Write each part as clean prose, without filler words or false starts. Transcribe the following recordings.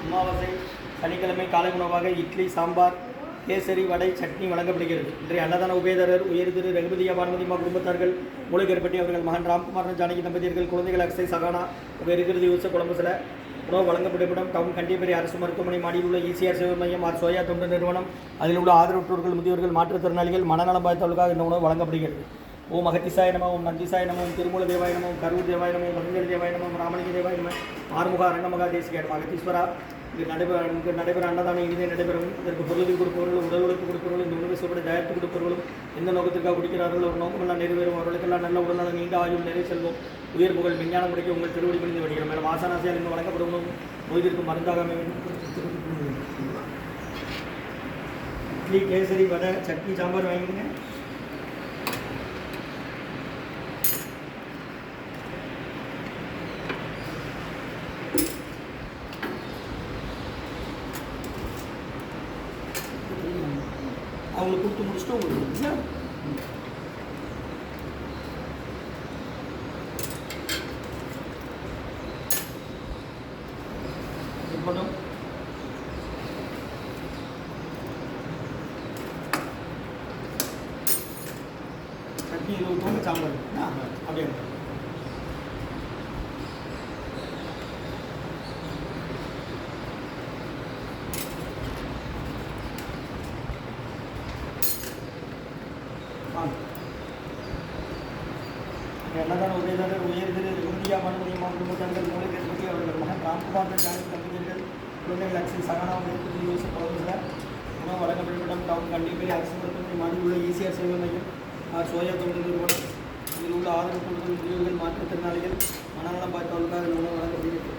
அமாவாசை சனிக்கிழமை காலை உணவாக இட்லி, சாம்பார், கேசரி, வடை, சட்னி வழங்கப்படுகிறது. இன்றைய அன்னதான உபேதரர் உயர் திரு ரகுபதியா பானுமதிமா குடும்பத்தார்கள், மூளைக்கருப்பட்டி அவர்கள் மகன் ராம்குமாரன் ஜானகி தம்பதியர்கள், குழந்தைகள் அக்ஷய், சகானா, இருக்கிறது யூச கொலம்பஸில் உணவு வழங்கப்படும் டவுன் கண்டிப்பேரி அரசு மருத்துவமனை மாடியில் உள்ள ஈசிஆர் சேவை மையம் ஆர் சோயா தொண்டு நிறுவனம், அதில் உள்ள ஆதரவற்றோர்கள், முதியோர்கள், மாற்றுத்திறனாளிகள், மனநலம் பாதித்தவர்களுக்காக இந்த உணவு வழங்கப்படுகிறது. ஓம் அகத்திசாய நம, ஓம் நந்திசாய நம, ஓம் திருமூல தேவாய நம, ஓம் கரூர் தேவாய நம, ஓம் மருங்கல் தேவாய நம, ஓம் ராமலிங்க தேவாய நம, ஆறுமுக அரங்கமகா தேசிக அகத்தீஸ்வரா. இங்கு நடைபெற அன்னதானம் இனிதே நடைபெறும். இதற்கு பொருளுக்கு கொடுப்பவர்களும், உடல் உழைப்பு கொடுப்பவர்களும், இந்த உணவு சுவடை தயாரித்து கொடுப்பவர்களும், எந்த நோக்கத்திற்காக குடிக்கிறார்கள் ஒரு நோக்கமெல்லாம் நிறைவேறும். அவர்களுக்கெல்லாம் நல்ல உடல்நலம், நீண்ட ஆயுள், நிறைய செல்வம், உயர் புகழ், விஞ்ஞானம் முடிக்க உங்கள் திருவடி பணிந்து வருகிறோம். மேலும் ஆசானாசியால் இங்கு வழங்கப்படும் நோய்திற்கு மருந்தாக இட்லி, கேசரி, வடை, சட்னி, சாம்பார் வாங்கிடுங்க. அவங்களுக்கு கொடுத்து முடிச்சுட்டு உங்களுக்கு பண்ணும். சட்னி 20 சாம்பார் அப்படியே அன்னதான உபேதரர் உயர் திரு ரகுபதியா பானுமதிமா குடும்பத்தார்கள், மூளைக்கருப்பட்டி அவர்கள் மகன் ராம்குமாரன் ஜானகி தம்பதியர்கள், குழந்தைகள் அக்ஷய், சகானா, இருக்கிறது யூச கொலம்பஸில் உணவு வழங்கப்படும் டவுன் கண்டிப்பேரி அரசு மருத்துவமனை மாடியில் உள்ள ஈசிஆர் சேவை மையம் ஆர் சோயா தொண்டு நிறுவனம், இதில் உள்ள ஆதரவற்றோர்கள், முதியோர்கள், மாற்றுத்திறனாளிகள், மனநலம் பாதித்தவர்களுக்காக இந்த உணவு வழங்கப்படுகிறது.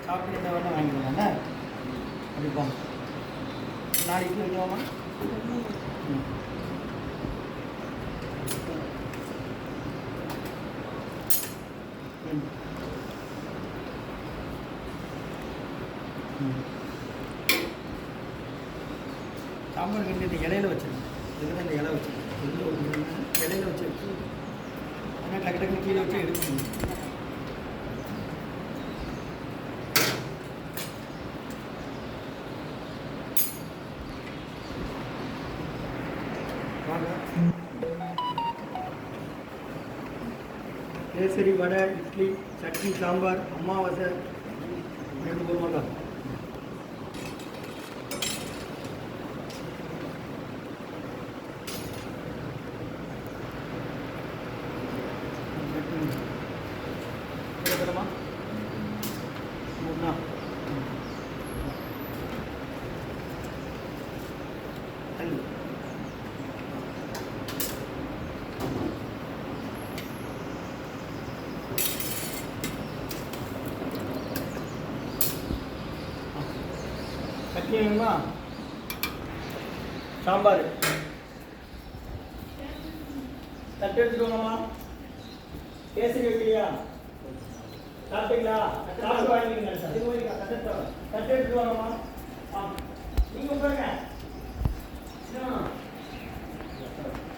சாப்பிட்டு தேவைன்னா வாங்கிக்கலாம்ல. அப்படிப்பா நாளைக்கு வைக்கலாமா? சாம்பார் கிண்டி இந்த இலையில வச்சிருக்கேன். இதுக்கு தான் இந்த இலை வச்சிருக்கேன். இலையில வச்சு ஆனால் டக்கு டக்குன்னு கீழே வச்சு எடுக்கணும். கேசரி, வடை, இட்லி, சட்னி, சாம்பார், அமாவாசை 2 போதுமாக்கா? சட்னி வேணுமா? சாம்பார் தட்டு எடுத்துக்கோங்கம்மா. கேசரி வைக்கலையா? சாப்பிட்டீங்களா? சாப்பிட்டு வாங்கிக்கிறீங்க. தட்டு எடுத்துட்டு வாங்கம்மா. நீங்க உட்காருங்க.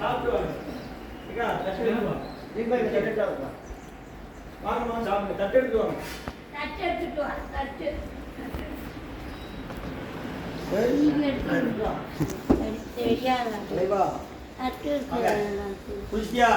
சாப்பிட்டு வாங்க. தட்டு எடுத்து வாங்கம்மா. சாப்பிடுங்க. தட்டு எடுத்துட்டு வாங்க. குளிச்சியா?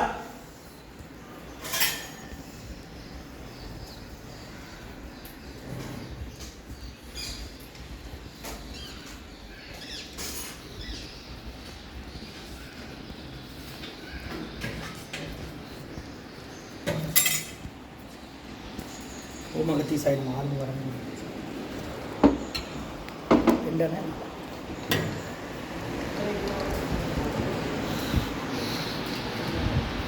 ஓம் அகத்தீசாய நம. ஆரம்பி வரணும் இல்லைண்ணே.